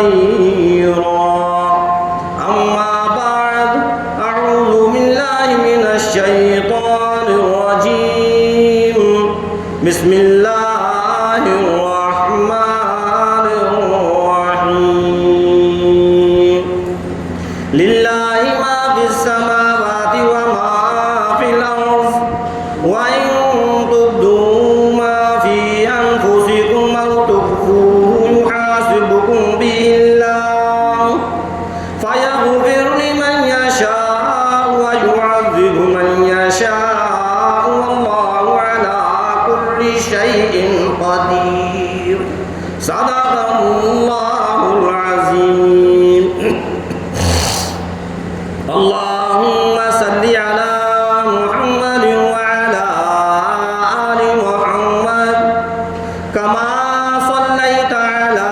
كثيرا. أما بعد، أعوذ بالله من الشيطان الرجيم. بسم الله الرحمن الرحيم. لله ما في السماوات وما في الأرض، وإن تبدوا ما في أنفسكم أو تخفوه يحاسبكم به الله، فيغفر لمن يشاء ويعذب من يشاء، والله على كل شيء قدير. صدق الله العظيم. اللهم صل على محمد وعلى آل محمد كما صليت على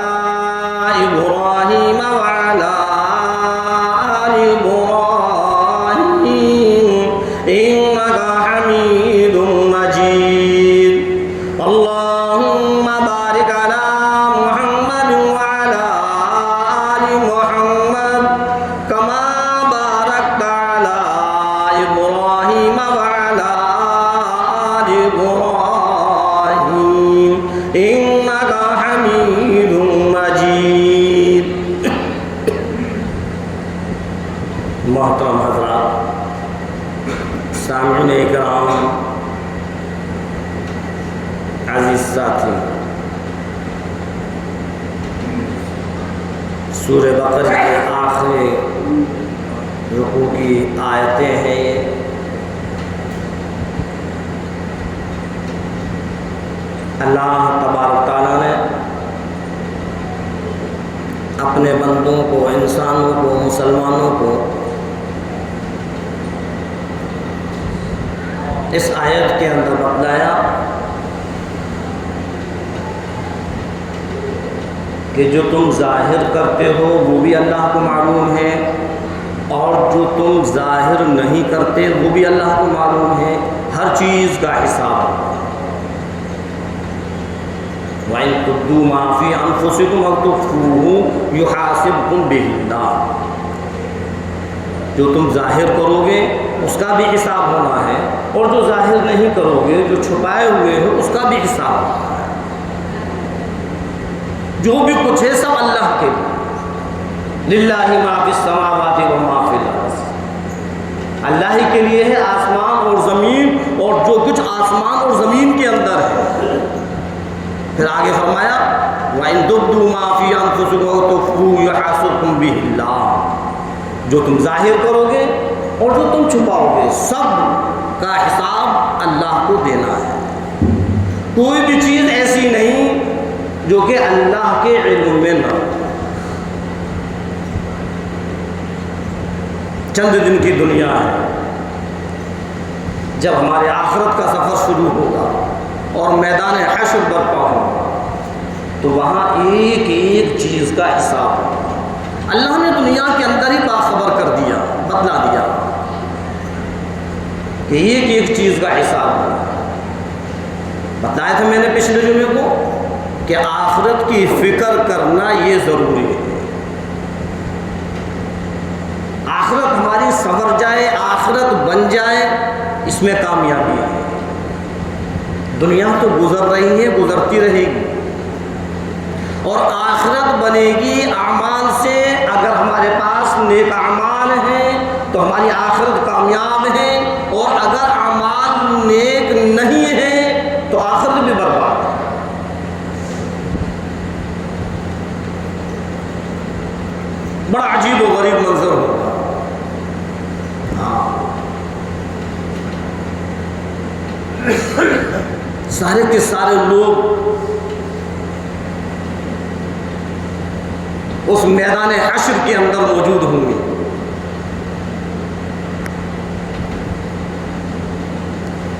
إبراهيم وعلى آل إبراهيم إنك حميد مجيد. اللهم بارك على محمد وعلى آل محمد كما باركت على إبراهيم وعلى آل إبراهيم إنك حميد مجيد. محترم حضرات، سامعین اکرام، عزیز ساتھی، سورہ بقرہ کے آخری رکوع کی آیتیں ہیں یہ. اللہ تبارک تعالیٰ نے اپنے بندوں کو، انسانوں کو، مسلمانوں کو اس آیت کے اندر بتلایا کہ جو تم ظاہر کرتے ہو وہ بھی اللہ کو معلوم ہے، اور جو تم ظاہر نہیں کرتے وہ بھی اللہ کو معلوم ہے. ہر چیز کا حساب. وَإِن تُبْدُوا مَا فِي أَنفُسِكُمْ أَوْ تُخْفُوهُ يُحَاسِبْكُم بِهِ اللَّهُ. جو تم ظاہر کرو گے اس کا بھی حساب ہونا ہے، اور جو ظاہر نہیں کرو گے، جو چھپائے ہوئے ہو، اس کا بھی حساب ہونا ہے. جو بھی کچھ ہے سب اللہ کے لیے. للہ ما فی السماوات و ما فی الارض. اللہ ہی کے لیے ہے آسمان اور زمین، اور جو کچھ آسمان اور زمین کے اندر ہے. پھر آگے فرمایا وَإِن تُبْدُوا مَا فِي أَنفُسِكُمْ أَوْ تُخْفُوهُ يُحَاسِبْكُم بِهِ اللَّهُ. جو تم ظاہر کرو گے اور جو تم چھپاؤ گے، سب کا حساب اللہ کو دینا ہے. کوئی بھی چیز ایسی نہیں جو کہ اللہ کے علم میں نہ ہو. چند دن کی دنیا ہے. جب ہمارے آخرت کا سفر شروع ہوگا اور میدان حشر برپا ہوگا تو وہاں ایک ایک چیز کا حساب ہوگا. اللہ نے دنیا کے اندر ہی باخبر کر دیا، بتلا دیا کہ ایک ایک چیز کا حساب ہوگا. بتایا تھا میں نے پچھلے جمعے کو کہ آخرت کی فکر کرنا یہ ضروری ہے. آخرت ہماری سنور جائے، آخرت بن جائے، اس میں کامیابی ہے. دنیا تو گزر رہی ہے، گزرتی رہے گی، اور آخرت بنے گی اعمال سے. اگر ہمارے پاس نیک اعمال ہیں تو ہماری آخرت کامیاب ہے، اور اگر اعمال نیک نہیں ہیں تو آخرت بھی برباد ہے. بڑا عجیب و غریب منظر ہوگا. سارے کے سارے لوگ اس میدان حشر کے اندر موجود ہوں گے.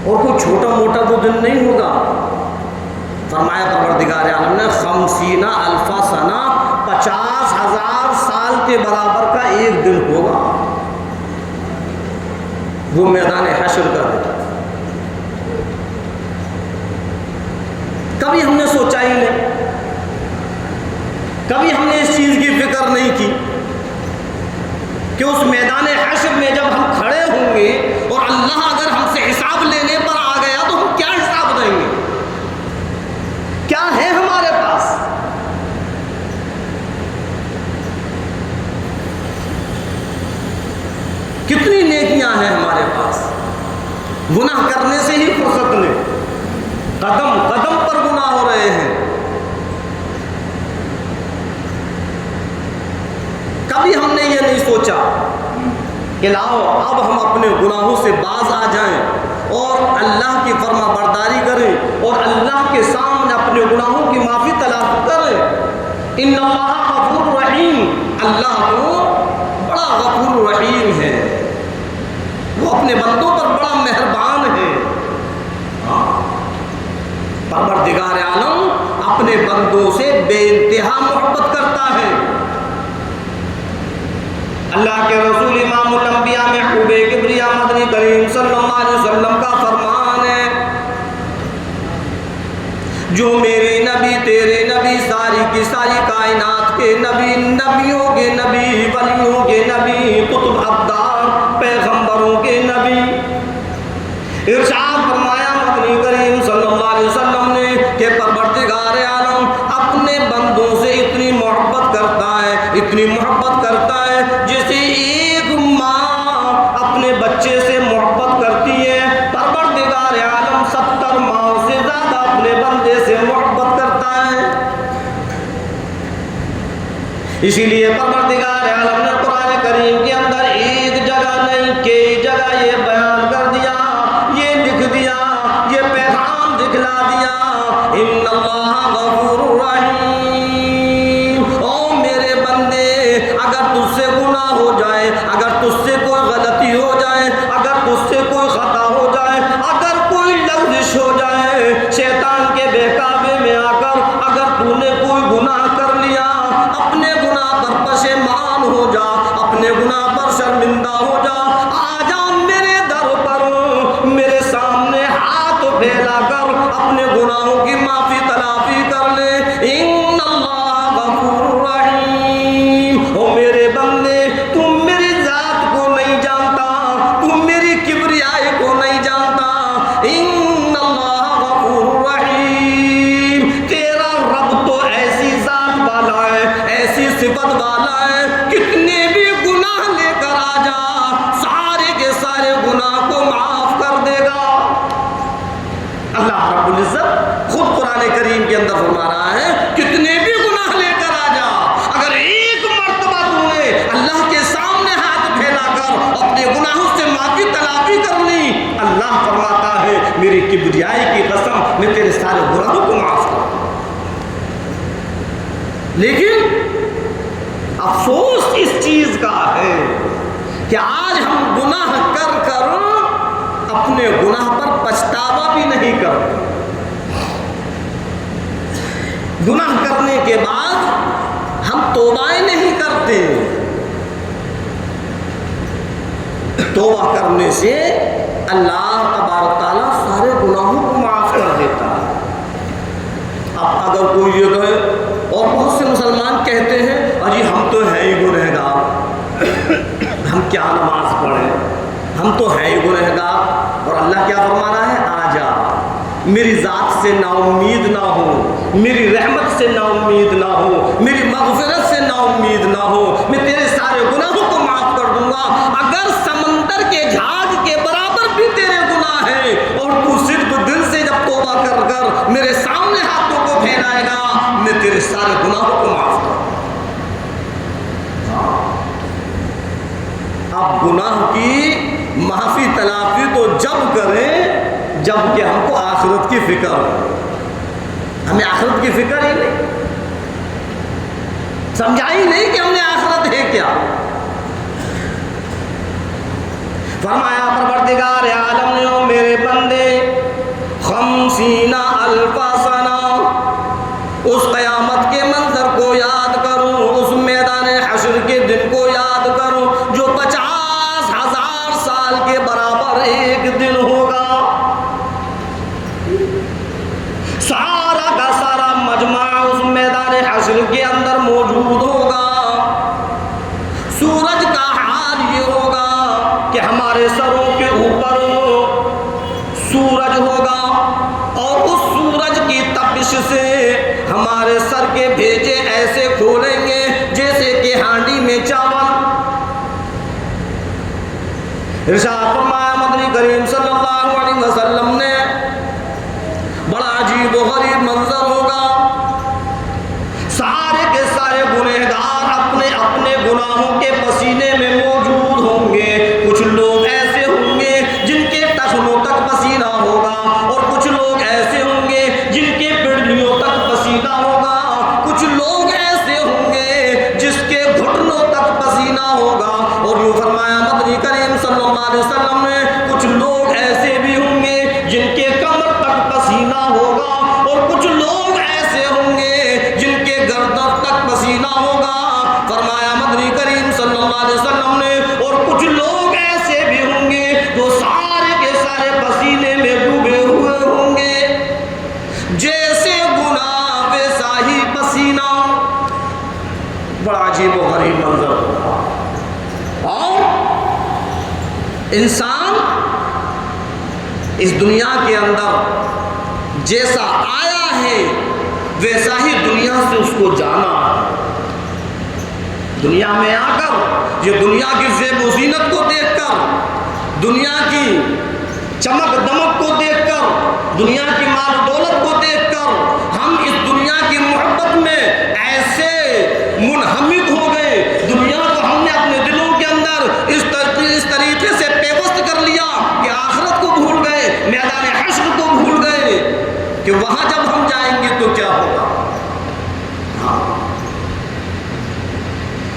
اور کوئی چھوٹا موٹا وہ دن نہیں ہوگا. فرمایا پروردگار عالم نے 50,000 سنہ، 50,000 سال کے برابر کا ایک دن ہوگا. وہ میدان حشر کا دن. کبھی ہم نے سوچا ہی نہیں کبھی ہم نے اس چیز کی فکر نہیں کی کہ اس میدان حشر میں جب ہم کھڑے ہوں گے اور اللہ اگر ہم سے حساب لینے پر آ گیا تو ہم کیا حساب دیں گے؟ کیا ہے ہمارے پاس؟ کتنی نیکیاں ہیں ہمارے پاس؟ گناہ کرنے سے ہی فرصت نہیں، قدم قدم پر گناہ ہو رہے ہیں۔ کبھی ہم نے یہ نہیں سوچا کہ لاؤ اب ہم اپنے گناہوں سے باز آ جائیں اور اللہ کی فرما برداری کریں اور اللہ کے سامنے اپنے گناہوں کی معافی طلب کریں۔ ان اللہ غفور رحیم، اللہ تو بڑا غفور رحیم ہے، وہ اپنے بندوں پر بڑا مہربان ہے۔ پروردگار عالم اپنے بندوں سے بے انتہا محبت کرتا ہے۔ اللہ کے رسول امام الانبیاء محبوب کبریا مدنی کریم صلی اللہ علیہ وسلم کا فرمان ہے، جو میرے نبی تیرے نبی ساری کی ساری کائنات کے نبی، نبیوں کے نبی، ولیوں کے نبی، قطب ابدال پیغمبروں کے نبی، ارشاد فرمایا مدنی کریم صلی اللہ علیہ وسلم نے کہ پروردگار عالم اپنے بندوں سے اتنی محبت کرتا ہے، اتنی محبت کرتا ہے جیسے ایک ماں اپنے بچے سے محبت کرتی ہے، پروردگار عالم 70 ماؤں سے زیادہ اپنے بندے سے محبت کرتا ہے۔ اسی لیے پروردگار عالم نے قرآن کریم کے اندر ایک جگہ نہیں کئی جگہ یہ بیان کر دیا، یہ لکھ دیا، یہ پیغام دکھلا دیا، ان اللہ غفور رحیم۔ او میرے بندے، اگر تجھ سے گناہ ہو جائے، اگر تجھ سے کوئی غلطی ہو جائے، اگر تجھ سے کوئی خطا ہو جائے، اگر کوئی لغزش ہو جائے، شیطان کے بہکاوے میں آ کر اگر تو نے کوئی گناہ کر لیا، اپنے گناہ پر پشیمان ہو جا، اپنے گناہ پر شرمندہ ہو جا، آ جا میرے در پر، میرے سامنے ہاتھ پھیلا کر اپنے گناہوں کی معافی تلافی کر لے۔ ان اللہ غفور رحیم۔ او میرے بندے، تم میری ذات کو نہیں جانتا، تم میری کبریائی کو نہیں جانتا، ان اللہ غفور رحیم۔ تیرا رب تو ایسی ذات والا ہے، ایسی صفت والا ہے، کتنے بھی گناہ لے کر آ جا، سارے کے سارے گناہ کو معاف کر دے گا۔ اللہ رب العزت خود قرآن کریم کے اندر فرما رہا ہے، کتنے بھی گناہ لے کر آ جا، اگر ایک مرتبہ تو نے اللہ کے سامنے ہاتھ پھیلا کر اپنے گناہوں سے معافی تلافی کر لی، اللہ فرماتا ہے میری کبریائی کی قسم میں تیرے سارے گناہوں کو معاف کر دوں۔ لیکن افسوس اس چیز کا ہے کہ آج ہم گناہ کر کر اپنے گناہ پر پچھتاوا بھی نہیں کرتے۔ گناہ کرنے کے بعد ہم توبہ نہیں کرتے۔ توبہ کرنے سے اللہ تبارک تعالیٰ سارے گناہوں کو معاف کر دیتا ہے۔ اب اگر کوئی یہ کہے، اور بہت سے مسلمان کہتے ہیں اجی ہم تو ہیں ہی گنہگار، ہم کیا نماز پڑھیں، ہم تو ہیں ہی گنہگار، اور اللہ کیا فرما رہا ہے، آ جا، میری ذات سے نا امید نہ ہو، میری رحمت سے نا امید نہ ہو، میری مغفرت سے نا امید نہ ہو، میں تیرے سارے گناہوں کو معاف کر دوں گا۔ اگر سمندر کے جھاگ کے برابر بھی تیرے گناہ ہیں اور تو صرف دل سے جب توبہ کر کر میرے سامنے ہاتھوں کو پھیلائے گا، میں تیرے سارے گناہوں کو معاف کر دوں گا۔ اب گناہ کی معافی تلافی تو جب کریں جب کہ ہم کو آخرت کی فکر ہو۔ ہمیں آخرت کی فکر ہی نہیں، سمجھائی نہیں کہ ہم نے آخرت ہے کیا۔ فرمایا پروردگار عالم نے، او میرے بندے، 50 الف سنہ، اس قیامت کے منظر کو یاد کرو، اس میدان حشر کے دن کو یاد کرو جو 50,000 سال کے برابر ایک دن ہوگا۔ سارا کا سارا مجمع اس میدان حشر کے اندر اندر موجود ہوگا، سورج کا حال یہ ہوگا کہ ہمارے سروں کے اوپر سورج ہوگا اور اس سورج کی تپش سے ہمارے سر کے بھیجے ایسے کھولیں گے جیسے کہ ہانڈی میں چاول۔ ارشاد فرمایا مدنی کریم صلی اللہ علیہ وسلم نے، بڑا عجیب و غریب منظر ہوگا، سارے کے سارے گنہگار اپنے اپنے گناہوں کے پسینے میں موجود ہوں گے۔ کچھ لوگ ایسے ہوں گے جن کے ٹخنوں تک پسینہ ہوگا، اور کچھ لوگ ایسے ہوں گے جن کے پنڈلیوں تک پسینہ ہوگا، کچھ لوگ ایسے ہوں گے جس کے گھٹنوں تک پسینہ ہوگا، اور یوں فرمایا مدنی کریم صلی اللہ علیہ وسلم نے، کچھ لوگ ایسے بھی ہوں گے جن کے کمر تک پسینہ ہوگا، اور کچھ لوگ ایسے ہوں گے جن کے گردن تک پسینہ ہوگا۔ فرمایا مدنی کریم صلی اللہ علیہ وسلم نے، اور کچھ لوگ ایسے بھی ہوں گے جو سارے کے سارے پسینے میں ڈوبے ہوئے ہوں گے، جیسے گناہ ویسا ہی پسینہ۔ بڑا عجیب و غریب منظر ہوگا، اور انسان اس دنیا کے اندر جیسا آیا ہے ویسا ہی دنیا سے اس کو جانا ہے۔ دنیا میں آ کر یہ دنیا کی زیب و زینت کو دیکھ کر، دنیا کی چمک دمک کو دیکھ کر، دنیا کی مال و دولت کو دیکھ کر ہم اس دنیا کی محبت میں ایسے منہمک ہو گئے، دنیا کو ہم نے اپنے دلوں کے اندر اس طریقے سے پیوست کر لیا کہ آخرت کو بھول گئے، میدان حشر کو بھول گئے کہ وہاں جب ہم جائیں گے تو کیا ہوگا۔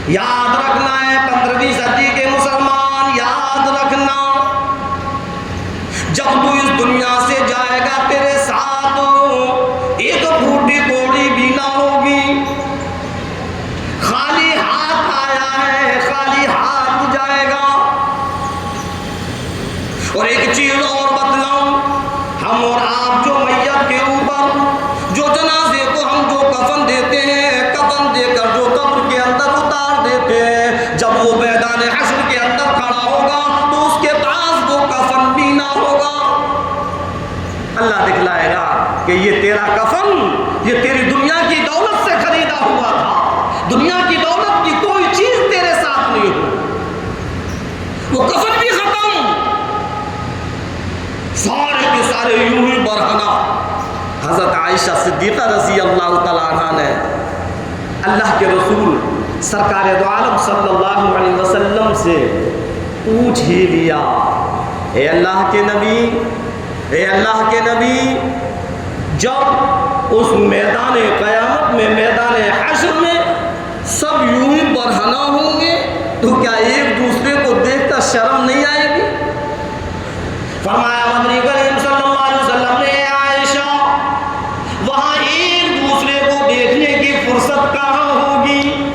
یاد رکھنا ہے 15ویں صدی کے مسلمان، یاد رکھنا، جب تو اس دنیا سے جائے گا تیرے ساتھ ایک پھوٹی کوڑی بھی نہ ہوگی، خالی ہاتھ آیا ہے خالی ہاتھ جائے گا۔ اور ایک چیز اور بتلاؤں، ہم اور آپ جو میت کے اوپر جو جنازے کو ہم جو کفن دیتے ہیں، کفن دے کر جو قبر کے اندر اتار دیتے ہیں، جب وہ میدان حشر کے اندر کھڑا ہوگا تو اس کے پاس وہ کفن بھی نہ ہوگا۔ اللہ دکھلائے گا کہ یہ تیرا کفن یہ تیری دنیا کی دولت سے خریدا ہوا تھا، دنیا کی دولت کی کوئی چیز تیرے ساتھ نہیں ہو، وہ کفن بھی ختم، سارے کے سارے یوں ہی برہنہ۔ حضرت عائشہ صدیقہ رضی اللہ تعالیٰ عنہ نے اللہ کے رسول سرکار دو عالم صلی اللہ علیہ وسلم سے پوچھ ہی لیا، اے اللہ کے نبی، اے اللہ کے نبی، جب اس میدان قیامت میں میدان حشر میں سب یوں ہی برہنہ ہوں گے تو کیا ایک دوسرے کو دیکھ کر شرم نہیں آئے گی؟ فرمایا مدنی کریم صلی اللہ علیہ وسلم نے، عائشہ وہاں ایک دوسرے کو دیکھنے کی فرصت کہاں ہوگی،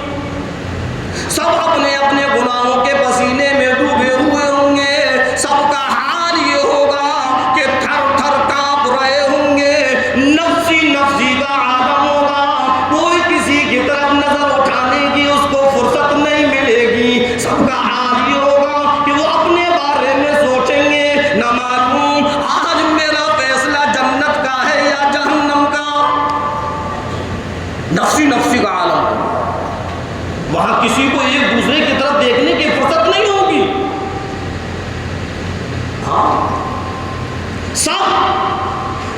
سب اپنے اپنے گناہوں کے پسینے میں ڈوبے ہوئے ہوں گے، سب کا حال یہ ہوگا کہ تھر تھر کانپ رہے ہوں گے، نفسی نفسی کا عالم ہوگا، کوئی کسی کی طرف نظر اٹھانے کی اس کو فرصت نہیں ملے گی، سب کا حال یہ ہوگا کہ وہ اپنے بارے میں سوچیں گے، نہ معلوم آج میرا فیصلہ جنت کا ہے یا جہنم کا۔ نفسی نفسی کا عالم، وہاں کسی کو ایک دوسرے کی طرف دیکھنے کی فرصت نہیں ہوگی، ہاں سب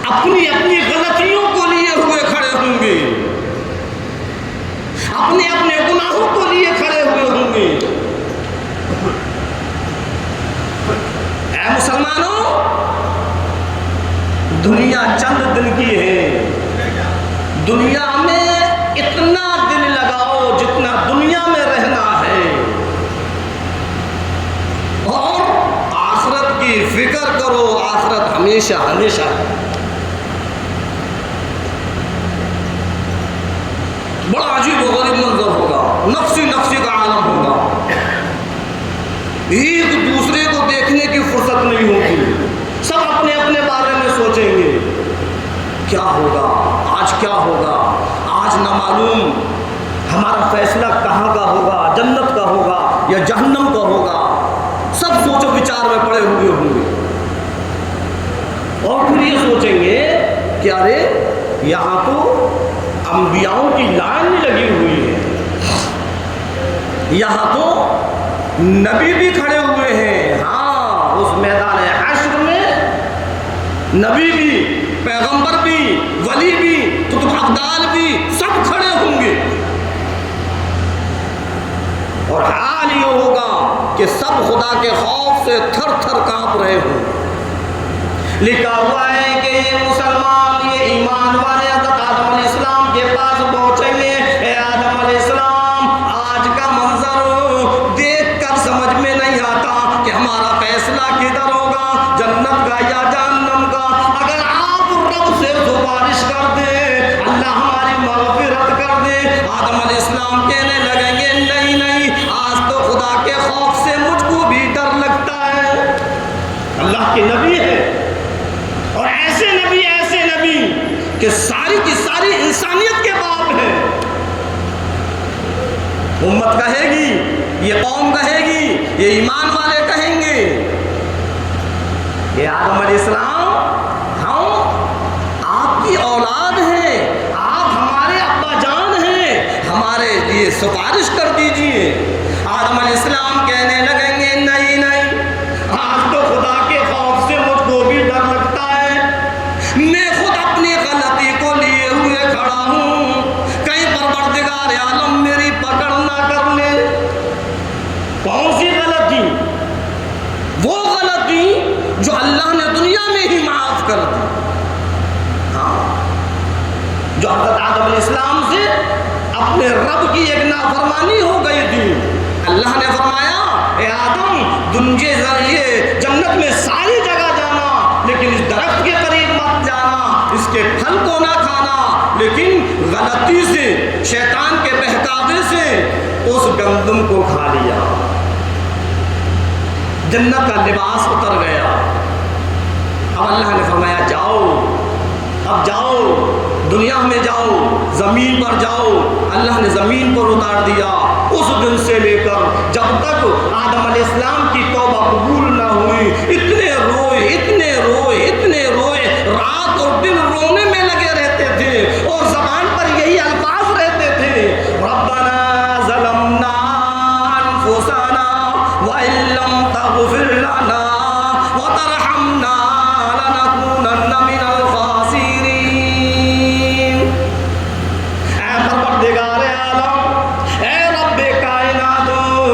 اپنی اپنی غلطیوں کو لیے ہوئے کھڑے ہوں گے، اپنے اپنے گناہوں کو لیے کھڑے ہوئے ہوں گے۔ اے مسلمانوں، دنیا چند دن کی ہے، دنیا میں اتنا دن لگاؤ جتنا دنیا میں رہنا ہے، اور آخرت کی فکر کرو، آخرت ہمیشہ ہمیشہ ہے۔ بڑا عجیب و غریب منظر ہوگا، نفسی نفسی کا عالم ہوگا، ایک دوسرے کو دیکھنے کی فرصت نہیں ہوگی، سب اپنے اپنے بارے میں سوچیں گے کیا ہوگا آج، کیا ہوگا آج، نہ معلوم فیصلہ کہاں کا ہوگا، جنت کا ہوگا یا جہنم کا ہوگا، سب سوچ و وچار میں پڑے ہوئے ہوں گے، اور پھر یہ سوچیں گے کہ ارے یہاں تو انبیاؤں کی لائن لگی ہوئی ہے، یہاں تو نبی بھی کھڑے ہوئے ہیں۔ ہاں، اس میدان حشر میں نبی بھی، پیغمبر بھی، ولی بھی، قطب ابدال بھی، سب کھڑے ہوں گے، اور حال یہ ہوگا کہ سب خدا کے خوف سے تھر تھر کانپ رہے ہوں۔ لکھا ہوا ہے کہ یہ مسلمان، یہ ایمان والے حضرت آدم علیہ السلام کے پاس پہنچیں گے۔ اے آدم علیہ السلام، آج کا منظر دیکھ کر سمجھ میں نہیں آتا کہ ہمارا فیصلہ کدھر ہوگا، جنت کا یا جہنم کا۔ اگر آپ رب سے سفارش کر دیں، اللہ ہماری مغفرت کر دے۔ آدم علیہ السلام کہنے لگیں گے نہیں نہیں، آج تو خدا کے خوف سے مجھ کو بھی ڈر لگتا ہے۔ اللہ کے نبی ہے، اور ایسے نبی کہ ساری کی ساری انسانیت کے باپ ہیں۔ امت کہے گی، یہ قوم کہے گی، یہ ایمان والے کہیں گے کہ آدم علیہ السلام ہم آپ کی اولاد ہیں، آپ ہمارے ابا جان ہیں، ہمارے لیے سفارش کر دیجئے۔ آدم علیہ السلام کہنے لگیں گے نہیں نہیں، آج تو خدا کے خوف سے مجھ کو بھی ڈر لگتا ہے، میں خود اپنی غلطی کو لیے ہوئے کھڑا ہوں، کہیں پروردگار عالم میری پکڑ نہ کر لے۔ کون سی غلطی؟ وہ غلطی جو اللہ نے دنیا میں ہی معاف کر دی۔ ہاں، جو حضرت آدم علیہ السلام سے اپنے رب کی ایک نافرمانی ہو گئی تھی، اللہ نے فرمایا اے آدم دنجے ذریعے جنت میں ساری جگہ جانا، لیکن اس درخت کے قریب مت جانا، اس کے پھل کو نہ کھانا۔ لیکن غلطی سے، شیطان کے بہکاوے سے اس گندم کو کھا لیا، جنت کا لباس اتر گیا۔ اب اللہ نے فرمایا جاؤ، اب جاؤ دنیا میں جاؤ، زمین پر جاؤ۔ اللہ نے زمین پر اتار دیا۔ اس دن سے لے کر جب تک آدم علیہ السلام کی توبہ قبول نہ ہوئی، اتنے روئے اتنے روئے اتنے روئے، رات اور دن رونے میں لگے رہتے تھے، اور زبان پر یہی الفاظ رہتے تھے، ربنا ظلمنا انفسنا وان لم تغفر لنا وترحمنا لنكونن من الخاسرین۔ اے پروردگار عالم، اے رب کائنات،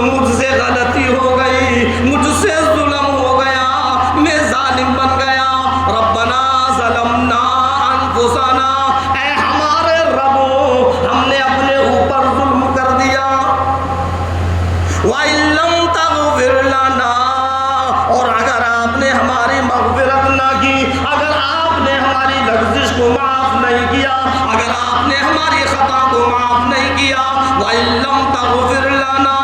مجھ سے غلطی ہو گئی، مجھ سے ظلم ہو گیا، میں ظالم بن گیا۔ ربنا ظلمنا انفسنا، اے ہمارے رب ہم نے اپنے اوپر ظلم کر دیا۔ وَإِن لَّمْ تَغْفِرْ لَنَا، اور اگر آپ نے ہماری مغفرت نہ کی، اگر آپ نے ہماری لغزش کو معاف نہیں کیا، اگر آپ نے ہماری خطا کو معاف نہیں کیا، وَإِن لَّمْ تَغْفِرْ لَنَا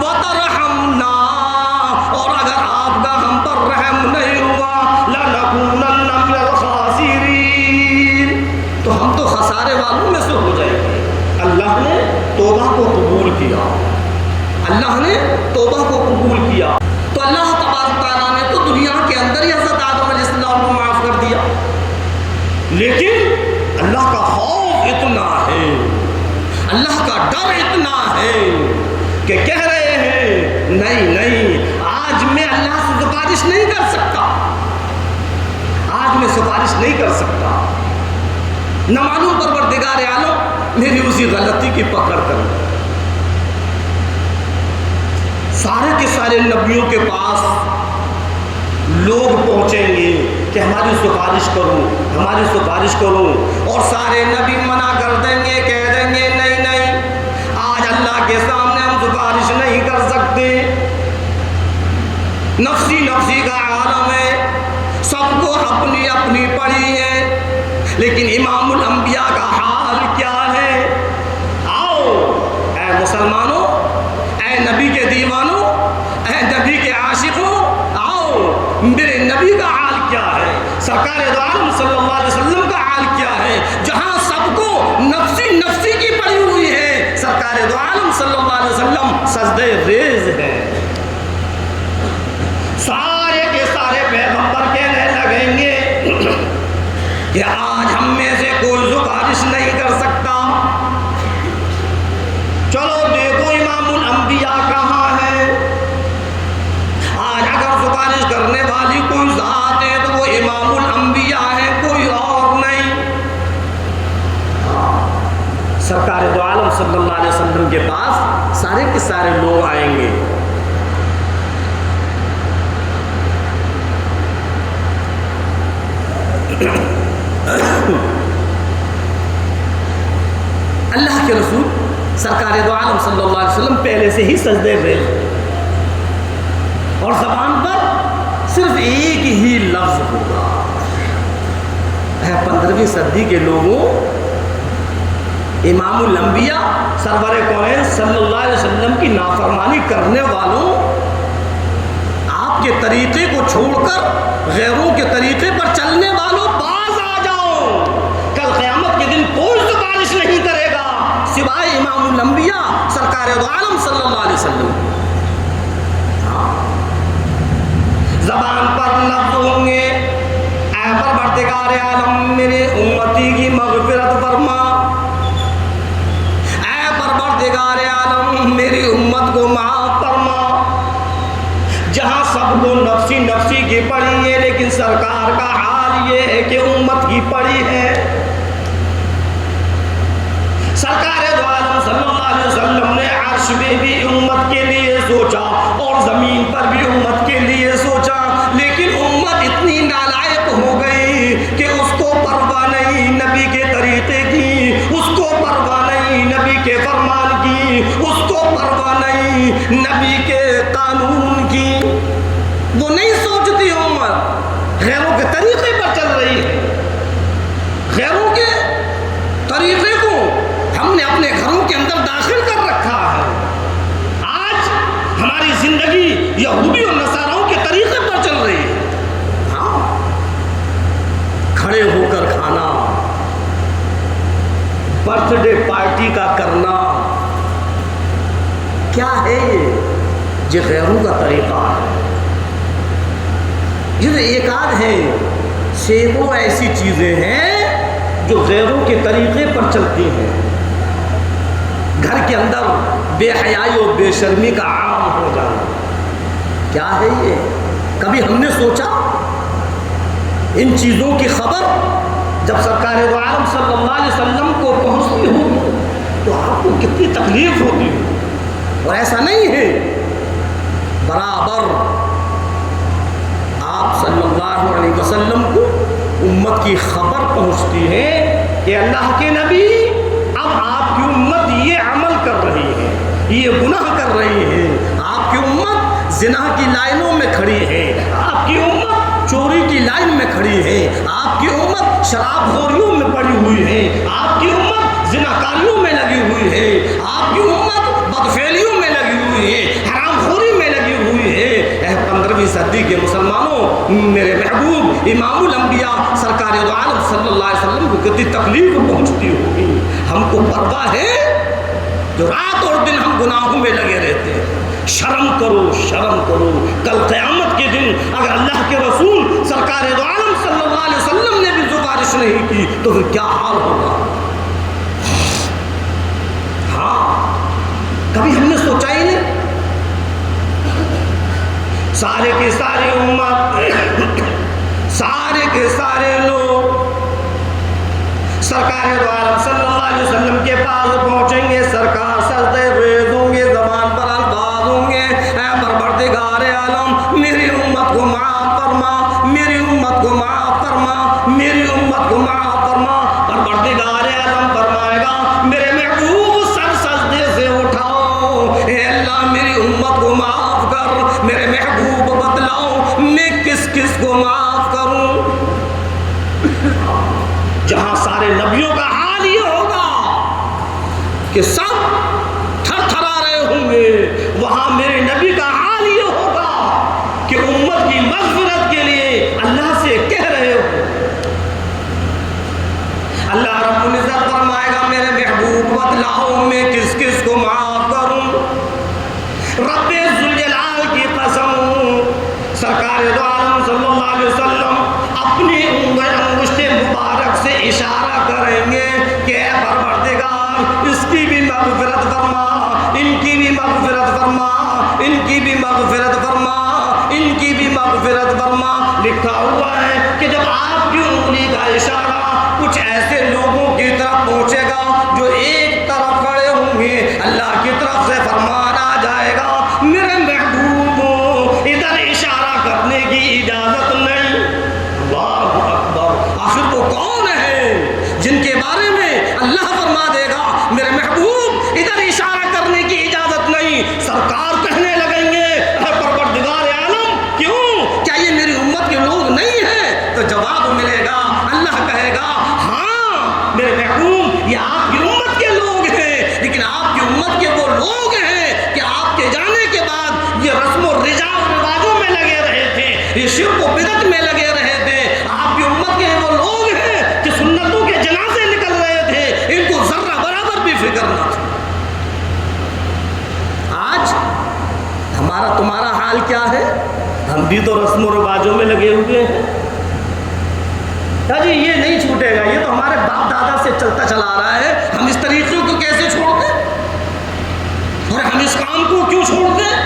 وَتَرْحَمْنَا، اور اگر آپ کا ہم پر رحم نہیں ہوا، لَنَكُونَنَّ مِنَ الْخَاسِرِينَ، تو ہم تو خسارے والوں میں سے ہو جائیں گے۔ اللہ نے توبہ کو قبول کیا، اللہ نے توبہ کو قبول کیا، تو اللہ تبارک تعالیٰ نے تو دنیا کے اندر ہی حضرت آدم علیہ السلام کو معاف کر دیا، لیکن اللہ کا خوف اتنا ہے، اللہ کا ڈر اتنا ہے کہ کہہ رہے ہیں نہیں نہیں، آج میں اللہ سے سفارش نہیں کر سکتا، آج میں سفارش نہیں کر سکتا، نہ معلوم پروردگار عالم میری اسی غلطی کی پکڑ کرے۔ سارے کے سارے نبیوں کے پاس لوگ پہنچیں گے کہ ہماری سفارش کرو، ہماری سفارش کرو، اور سارے نبی منع کر دیں گے، کہہ دیں گے نہیں نہیں، آج اللہ کے سامنے ہم سفارش نہیں کر سکتے، نفسی نفسی کا عالم ہے، سب کو اپنی اپنی پڑی ہے۔ لیکن امام الانبیاء کا حال کیا ہے؟ آؤ اے مسلمانوں، اے نبی کے دیوانوں، اے نبی کے عاشقوں، آؤ میرے نبی کا حال کیا ہے، سرکار دو عالم صلی اللہ علیہ وسلم کا حال کیا ہے، جہاں سب کو نفسی نفسی کی پڑی ہوئی ہے، سرکار سرکار دو عالم صلی اللہ علیہ وسلم سجدے ریز ہیں. سارے کے سارے پیغمبر کہنے لگیں گے کہ آج ہم میں سے کوئی سفارش نہیں کر سکتا. چلو دیکھو امام الانبیاء کہاں ہے. آج اگر سفارش کرنے والی کوئی ذات ہے تو وہ امام الانبیاء ہے, کوئی اور نہیں. سرکار دو عالم صلی اللہ علیہ وسلم کے پاس سارے کے سارے لوگ آئیں گے. اللہ کے رسول سرکار دو عالم صلی اللہ علیہ وسلم پہلے سے ہی سجدے ریز, اور زبان پر صرف ایک ہی لفظ ہوگا. 15ویں صدی کے لوگوں, امام الانبیاء سرور کونین صلی اللہ علیہ وسلم کی نافرمانی کرنے والوں, آپ کے طریقے کو چھوڑ کر غیروں کے طریقے پر چلنے والوں, باز آ جاؤ. کل قیامت کے دن کوئی سفارش نہیں کرے گا سوائے امام الانبیاء سرکار دو عالم صلی اللہ علیہ وسلم. زبان پر لفظ ہوں گے, اے پروردگار عالم میرے امتی کی مغفرت فرما, اے پروردگار عالم میری امت کو معاف فرما. جہاں سب کو نفسی نفسی کی پڑی ہے, لیکن سرکار کا حال یہ ہے کہ امت کی پڑی ہے. سرکار دو عالم صلی اللہ علیہ وسلم نے عرش میں بھی امت کے لیے سوچا اور زمین پر بھی امت کے لیے سوچا, لیکن امت اتنی نالائق ہو گئی کہ اس کو پرواہ نہیں نبی کے طریقے کی, اس کو پرواہ نہیں نبی کے فرمان کی, اس کو پرواہ نہیں نبی کے قانون کی. وہ نہیں سوچتی امت, غیروں کے طریقے پر چل رہی ہے. غیروں کے طریقے کو ہم نے اپنے گھروں کے اندر داخل کر رکھا ہے. آج ہماری زندگی یہودی اور نصاراؤں کے طریقے پر چل رہی ہے. ہاں, کھڑے ہو کر کھانا, برتھ ڈے پارٹی کا کرنا, کیا ہے یہ غیروں کا طریقہ ہے. یہ تو ایک آدھ ہے, سینکڑوں ایسی چیزیں ہیں جو غیروں کے طریقے پر چلتی ہیں. گھر کے اندر بے حیائی اور بے شرمی کا عام ہو جانا, کیا ہے یہ؟ کبھی ہم نے سوچا ان چیزوں کی خبر جب سرکار دو عالم صلی اللہ علیہ وسلم کو پہنچتی ہو تو آپ کو کتنی تکلیف ہوتی ہو. اور ایسا نہیں ہے, برابر آپ صلی اللہ علیہ وسلم کو امت کی خبر پہنچتی ہے کہ اللہ کے نبی اب آپ کی امت یہ عمل کر رہی ہے, یہ گناہ کر رہی ہے. آپ کی امت زنا کی لائنوں میں کھڑی ہے, آپ کی امت چوری کی لائن میں کھڑی ہے, آپ کی امت شراب خوریوں میں پڑی ہوئی ہے, آپ کی امت زناکاریوں میں لگی ہوئی ہے, آپ کی امت بدفعلیوں میں لگی ہوئی ہے, حرام خوری میں لگی ہوئی ہے. 15ویں صدی کے مسلمانوں, میرے محبوب امام الانبیاء سرکار دو عالم صلی اللہ علیہ وسلم کو کتنی تکلیف پہنچتی ہوگی. ہم کو پرواہ ہے جو رات اور دن ہم گناہوں میں لگے رہتے ہیں. شرم کرو, شرم کرو. کل قیامت کے دن اگر اللہ کے رسول سرکار دو عالم صلی اللہ علیہ وسلم نے بھی سفارش نہیں کی تو پھر کیا حال ہوگا. ہاں, کبھی ہم نے سوچا ہی نہیں. سارے کے سارے امت, سارے کے سارے لوگ سرکار دو عالم صلی اللہ علیہ وسلم کے پاس پہنچیں گے. سرکار سجدے ریز ہوں گے, زبان پر الفاظ ہوں گے, اے پروردگار عالم میری امت کو معاف فرما, میری امت کو معاف فرما, میری امت کو معاف فرما. پروردگار عالم فرمائے گا میرے محبوب سر سجدے سے اٹھاؤ, اے اللہ میری امت کو معاف کر. میرے محبوب بتلاؤ میں کس کس کو معاف کروں. جہاں سارے نبیوں کا حال یہ ہوگا کہ سب تھر تھرا رہے ہوں گے, وہاں میرے نبی کا حال یہ ہوگا کہ امت کی مغفرت کے لیے اللہ سے کہہ رہے ہو. اللہ رب العزت فرمائے گا میرے محبوب بتلاؤ میں کس کس کو معاف سرکار دو عالم صلی اللہ علیہ وسلم اپنی انگشت مبارک سے اشارہ کریں گے کہ اے پروردگار اس کی بھی مغفرت فرما، ان کی بھی مغفرت فرما، ان کی بھی مغفرت فرما، ان کی بھی مغفرت فرما۔ لکھا ہوا ہے کہ جب آپ کی انگلی کا اشارہ کچھ ایسے لوگوں کی طرف پہنچے گا جو ایک طرف کھڑے ہوں گے، اللہ کی طرف سے فرمان آ جائے گا میرے محبوب ادھر اشارہ کرنے کی اجازت نہیں۔ اللہ اکبر۔ آخر وہ کون ہے جن کے بارے میں اللہ فرما دے گا میرے محبوب ادھر اشارہ کرنے کی اجازت نہیں؟ سرکار کہنے لگیں گے اے پروردگار عالم کیوں؟ کیا یہ میری امت کے لوگ نہیں ہیں؟ تو جواب ملے گا، اللہ کہے گا ہاں میرے محبوب یہ آپ کی امت کے لوگ ہیں، لیکن آپ کی امت کے وہ لوگ ہیں کہ آپ کے جانے کے بعد یہ رسم و رواجوں میں لگے رہے تھے، یہ شرک و بدعت میں لگے رہے تھے۔ آپ کی امت کے وہ لوگ ہیں کہ سنتوں کے جنازے نکل رہے تھے، ان کو ذرہ برابر بھی فکر نہ تھی۔ آج ہمارا تمہارا حال کیا ہے؟ ہم بھی تو رسم و رواجوں میں لگے ہوئے ہیں۔ جی یہ نہیں چھوٹے گا، یہ تو ہمارے باپ دادا سے چلتا چلا آ رہا ہے، ہم اس طریقے کو کیسے چھوڑ دیں؟ اور ہم اس کام کو کیوں چھوڑ دیں؟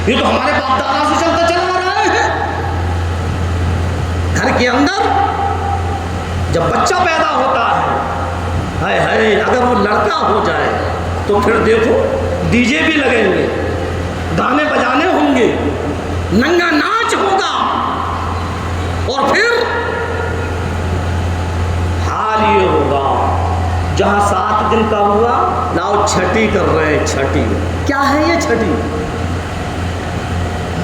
یہ تو ہمارے باپ دادا سے چلتا چلا آ رہا ہے۔ گھر کے اندر جب بچہ پیدا ہوتا ہے، ہائے ہائے اگر وہ لڑکا ہو جائے تو پھر دیکھو ڈی جے بھی لگیں گے، گانے بجانے ہوں گے، ننگا ناچ ہوگا، اور پھر حال یہ ہوگا جہاں 7 دن کا ہوا لاؤ چھٹی کر رہے ہیں۔ چھٹی کیا ہے؟ یہ چھٹی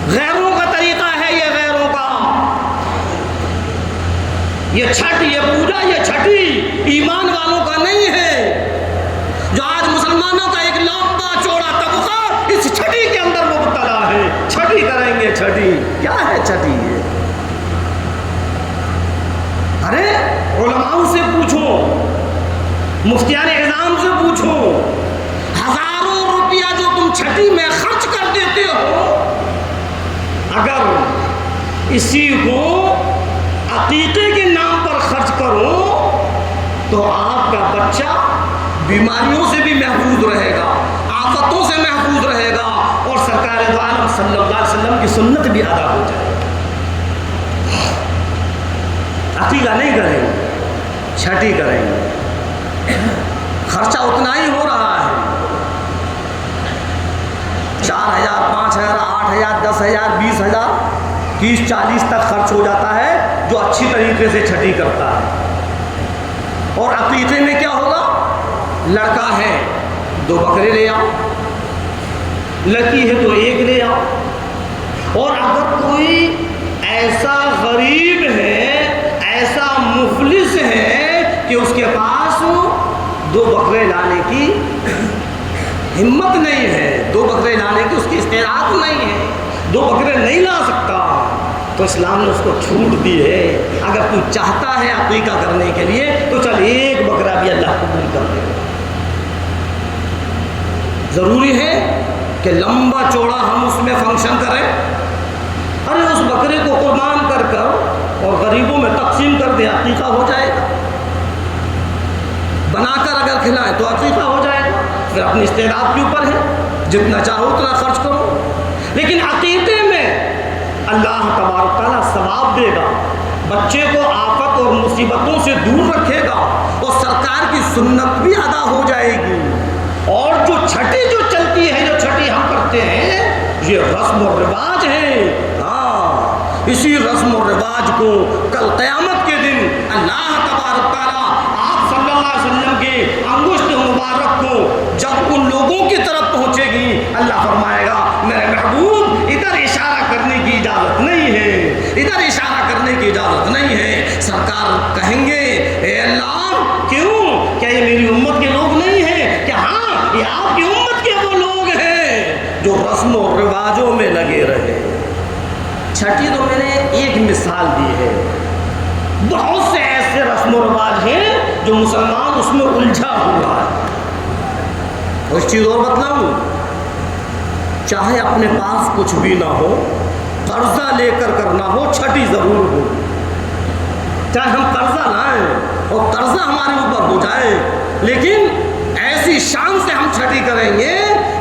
غیروں کا طریقہ ہے، یہ غیروں کا، یہ چھٹ، یہ پوجا، یہ چھٹی ایمان والوں کا نہیں ہے۔ جو آج مسلمانوں کا ایک لمبا چوڑا طبقہ اس چھٹی کے اندر مبتلا ہے، چھٹی کریں گے۔ چھٹی کیا ہے؟ چھٹی ہے، ارے علماء سے پوچھو، مفتیان اعظام سے پوچھو، ہزاروں روپیہ جو تم چھٹی میں خرچ کر دیتے ہو، اگر اسی کو عقیقے کے نام پر خرچ کرو تو آپ کا بچہ بیماریوں سے بھی محفوظ رہے گا، آفتوں سے محفوظ رہے گا، اور سرکار دو عالم صلی اللہ علیہ وسلم کی سنت بھی ادا ہو جائے گی۔ عقیقہ نہیں کریں گے، چھٹی کریں گے، خرچہ اتنا ہی ہو رہا ہے، 4,000 5,000 8,000 10,000 20,000 30 40 تک خرچ ہو جاتا ہے جو اچھی طریقے سے چھٹی کرتا ہے۔ اور عقیقے میں کیا ہوگا؟ لڑکا ہے 2 بکرے لے آؤ، لڑکی ہے تو 1 لے آؤ، اور اگر کوئی ایسا غریب ہے، ایسا مفلس ہے کہ اس کے پاس 2 بکرے لانے کی ہمت نہیں ہے، 2 بکرے لانے کی اس کی استطاعت نہیں ہے، 2 بکرے نہیں لا سکتا، تو اسلام نے اس کو چھوٹ دی ہے، اگر تو چاہتا ہے عقیقہ کرنے کے لیے تو چل 1 بکرا بھی اللہ قبول کر دے گا۔ ضروری ہے کہ لمبا چوڑا ہم اس میں فنکشن کریں؟ ارے اس بکرے کو قربان کر کر اور غریبوں میں تقسیم کر دیں، عقیقہ ہو جائے گا۔ بنا کر اگر کھلائیں تو عقیقہ ہو جائے گا، پھر اپنی استعداد کے اوپر ہے، جتنا چاہو اتنا خرچ کرو۔ لیکن عقیقے میں اللہ تبارک تعالیٰ ثواب دے گا، بچے کو آفت اور مصیبتوں سے دور رکھے گا، اور سرکار کی سنت بھی ادا ہو جائے گی۔ اور جو چھٹی جو چلتی ہے، جو چھٹی ہم کرتے ہیں، یہ رسم و رواج ہے۔ اسی رسم و رواج کو کل قیامت کے دن اللہ تبارک تعالیٰ آپ صلی اللہ علیہ وسلم کے انگشت مبارک کو جب ان لوگوں کی طرف پہنچے گی، اللہ فرمائے گا میرے محبوب ادھر اشارہ کرنے کی اجازت نہیں ہے، ادھر اشارہ کرنے کی اجازت نہیں ہے۔ سرکار کہیں گے اے اللہ کیوں؟ کیا یہ میری امت کے لوگ نہیں ہیں؟ کہ ہاں یہ آپ کی امت کے وہ لوگ ہیں جو رسم و رواجوں میں لگے رہے۔ چھٹی تو میں نے ایک مثال دی ہے، بہت سے ایسے رسم و رواج ہیں جو مسلمان اس میں الجھا ہوا ہے۔ کچھ چیز اور بتلاؤں، چاہے اپنے پاس کچھ بھی نہ ہو قرضہ لے کر کرنا ہو چھٹی ضرور ہو، چاہے ہم قرضہ لائیں اور قرضہ ہمارے اوپر ہو جائے، لیکن ایسی شان سے ہم چھٹی کریں گے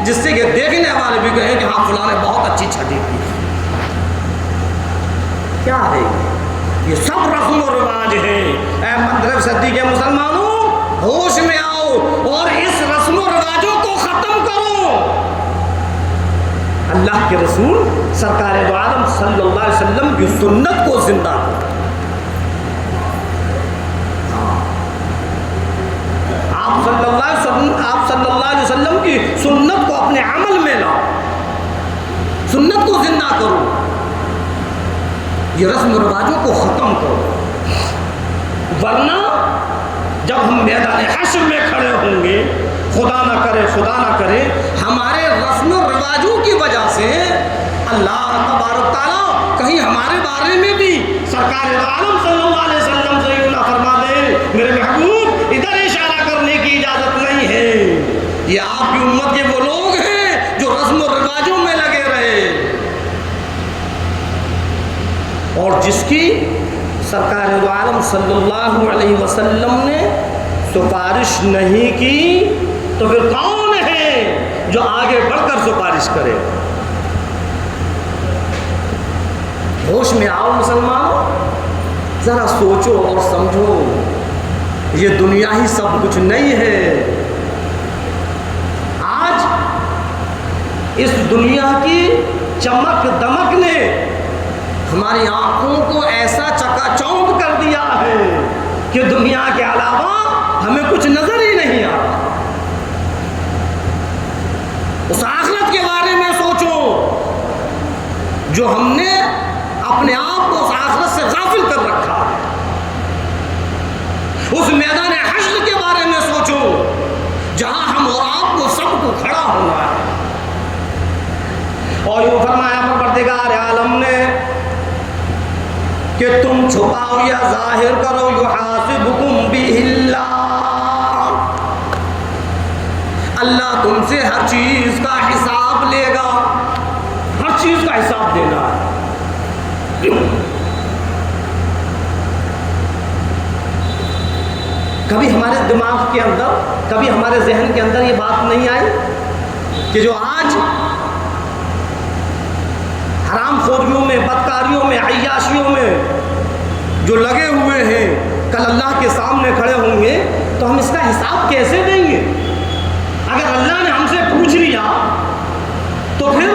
جس سے کہ دیکھنے والے بھی کہیں کہ ہاں فلاں نے بہت اچھی چھٹی کی۔ کیا ہے یہ سب رسم و رواج ہیں۔ اے مغرب صدی کے مسلمانوں، ہوش میں آؤ اور اس رسم و رواجوں کو ختم کرو۔ اللہ کے رسول سرکار دو عالم صلی اللہ علیہ وسلم کی سنت کو زندہ کرو۔ آپ صلی اللہ علیہ وسلم کی سنت کو اپنے عمل میں لاؤ، سنت کو زندہ کرو، یہ رسم و رواجوں کو ختم کرو، ورنہ جب ہم میدان حشر میں کھڑے ہوں گے، خدا نہ کرے ہمارے رسم و رواجوں کی وجہ سے اللہ تبارک تعالیٰ کہیں ہمارے بارے میں بھی سرکار عالم صلی اللہ علیہ وسلم سے یوں نہ فرما دے میرے محبوب ادھر اشارہ کرنے کی اجازت نہیں ہے، یہ آپ کی امت کے وہ لوگ ہیں جو رسم و رواجوں میں لگے رہے، اور جس کی سرکار دو عالم صلی اللہ علیہ وسلم نے سفارش نہیں کی، تو پھر کون ہے جو آگے بڑھ کر سفارش کرے؟ ہوش میں آؤ مسلمانوں، ذرا سوچو اور سمجھو، یہ دنیا ہی سب کچھ نہیں ہے۔ آج اس دنیا کی چمک دمک نے ہماری آنکھوں کو ایسا چکا چوند کر دیا ہے کہ دنیا کے علاوہ ہمیں کچھ نظر ہی نہیں آ رہا۔ اس آخرت کے بارے میں سوچو جو ہم نے اپنے آپ کو اس آخرت سے غافل کر رکھا ہے، اس میدان حشر کے بارے میں سوچو جہاں ہم اور آپ کو سب کو کھڑا ہونا ہے۔ اور یوں فرمایا پروردگار عالم نے کہ تم چھپاؤ یا ظاہر کرو یحاسبکم بہ اللہ تم سے ہر چیز کا حساب لے گا، ہر چیز کا حساب دینا ہے۔ کبھی ہمارے دماغ کے اندر، کبھی ہمارے ذہن کے اندر یہ بات نہیں آئی کہ جو آج حرام خوریوں میں، بدکاریوں میں، عیاشیوں میں جو لگے ہوئے ہیں، کل اللہ کے سامنے کھڑے ہوں گے تو ہم اس کا حساب کیسے دیں گے؟ اگر اللہ نے ہم سے پوچھ لیا تو پھر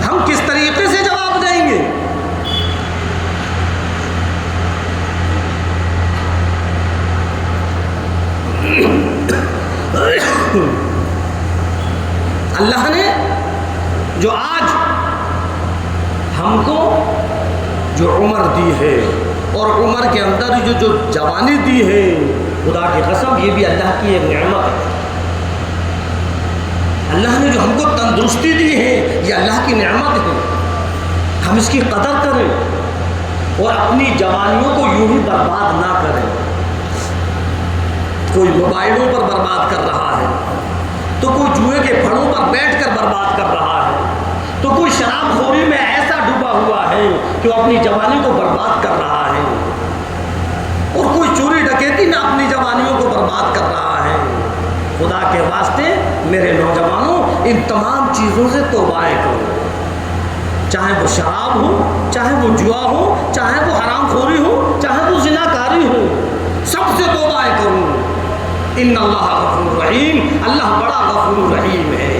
ہم کس طریقے سے جواب دیں گے؟ اللہ نے جو آج ہم کو جو عمر دی ہے اور عمر کے اندر جو جوانی دی ہے، خدا کی قسم یہ بھی اللہ کی ایک نعمت ہے۔ اللہ نے جو ہم کو تندرستی دی ہے یہ اللہ کی نعمت ہے، ہم اس کی قدر کریں اور اپنی جوانیوں کو یوں ہی برباد نہ کریں۔ کوئی موبائلوں پر برباد کر رہا ہے، تو کوئی جوئے کے پھڑوں پر بیٹھ کر برباد کر رہا ہے، تو کوئی شراب خوری میں ایسا ڈوبا ہوا ہے کہ وہ اپنی جوانی کو برباد کر رہا ہے، اور کوئی چوری ڈکیتی میں اپنی جوانیوں کو برباد کر رہا ہے۔ خدا کے واسطے میرے نوجوانوں ان تمام چیزوں سے توبہ کرو، چاہے وہ شراب ہو، چاہے وہ جوا ہو، چاہے وہ حرام خوری ہو، چاہے وہ زنا کاری ہو، سب سے توبہ کرو۔ ان اللہ غفور رحیم، اللہ بڑا غفور رحیم ہے،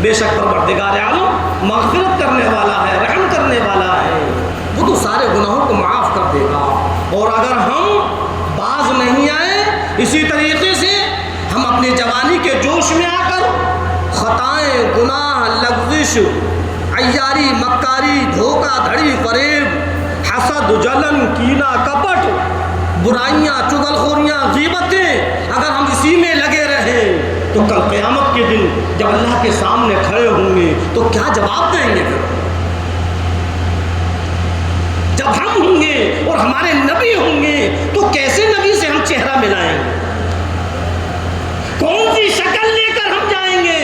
بے شک پروردگار عالم مغفرت کرنے والا ہے، رحم کرنے والا ہے، وہ تو سارے گناہوں کو معاف کر دے گا۔ اور اگر ہم باز نہیں آئے اسی طریقے سے ہم اپنی جوانی کے جوش میں آ کر خطائیں، گناہ، لغزش، عیاری، مکاری، دھوکہ دھڑی، فریب، حسد، جلن، کینہ، کپٹ، برائیاں، چغل خوریاں، غیبتیں اگر ہم اسی میں لگے رہیں تو کل قیامت کے دن جب اللہ کے سامنے کھڑے ہوں گے تو کیا جواب دیں گے؟ پھر جب ہم ہوں گے اور ہمارے نبی ہوں گے تو کیسے نبی سے ہم چہرہ ملائیں گے؟ کون سی شکل لے کر ہم جائیں گے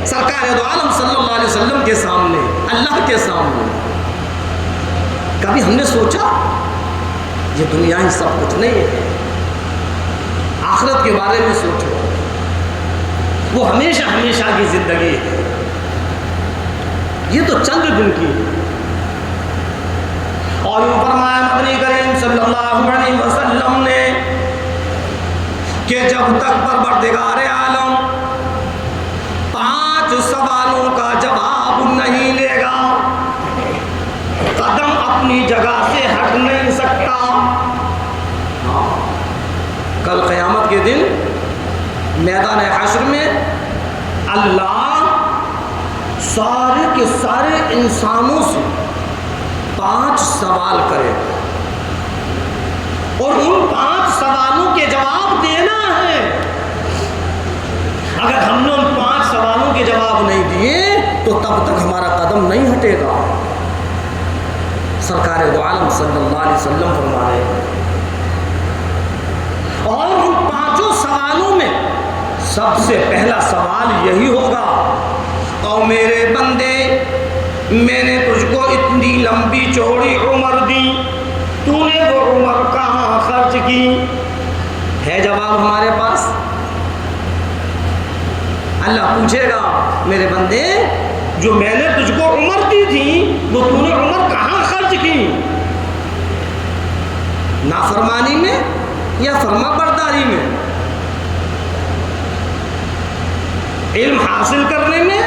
سرکار دو عالم صلی اللہ علیہ وسلم کے سامنے، اللہ کے سامنے؟ کبھی ہم نے سوچا یہ دنیا ہی سب کچھ نہیں ہے؟ آخرت کے بارے میں سوچو، وہ ہمیشہ ہمیشہ کی زندگی ہے، یہ تو چند دن کی ہے۔ اور یوں فرمایا مدنی کریم صلی اللہ علیہ وسلم نے کہ جب تک پروردگار عالم 5 سوالوں کا جواب نہیں لے گا، قدم اپنی جگہ سے ہٹ نہیں سکتا۔ کل قیامت کے دن میدان حشر میں اللہ سارے کے سارے انسانوں سے 5 سوال کرے گا، اور ان 5 سوالوں کے جواب دینا ہے۔ اگر ہم نے ان 5 سوالوں کے جواب نہیں دیے تو تب تک ہمارا قدم نہیں ہٹے گا۔ سرکار دو عالم صلی اللہ علیہ وسلم فرما رہے ہیں، اور ان 5 سوالوں میں سب سے پہلا سوال یہی ہوگا، او میرے بندے، میں نے تجھ کو اتنی لمبی چوڑی عمر دی، تو نے وہ عمر کہاں خرچ کی؟ ہے جواب ہمارے پاس؟ اللہ پوچھے گا میرے بندے، جو میں نے تجھ کو عمر دی تھی وہ تو نے عمر کہاں خرچ کی؟ نافرمانی میں یا فرما برداری میں؟ علم حاصل کرنے میں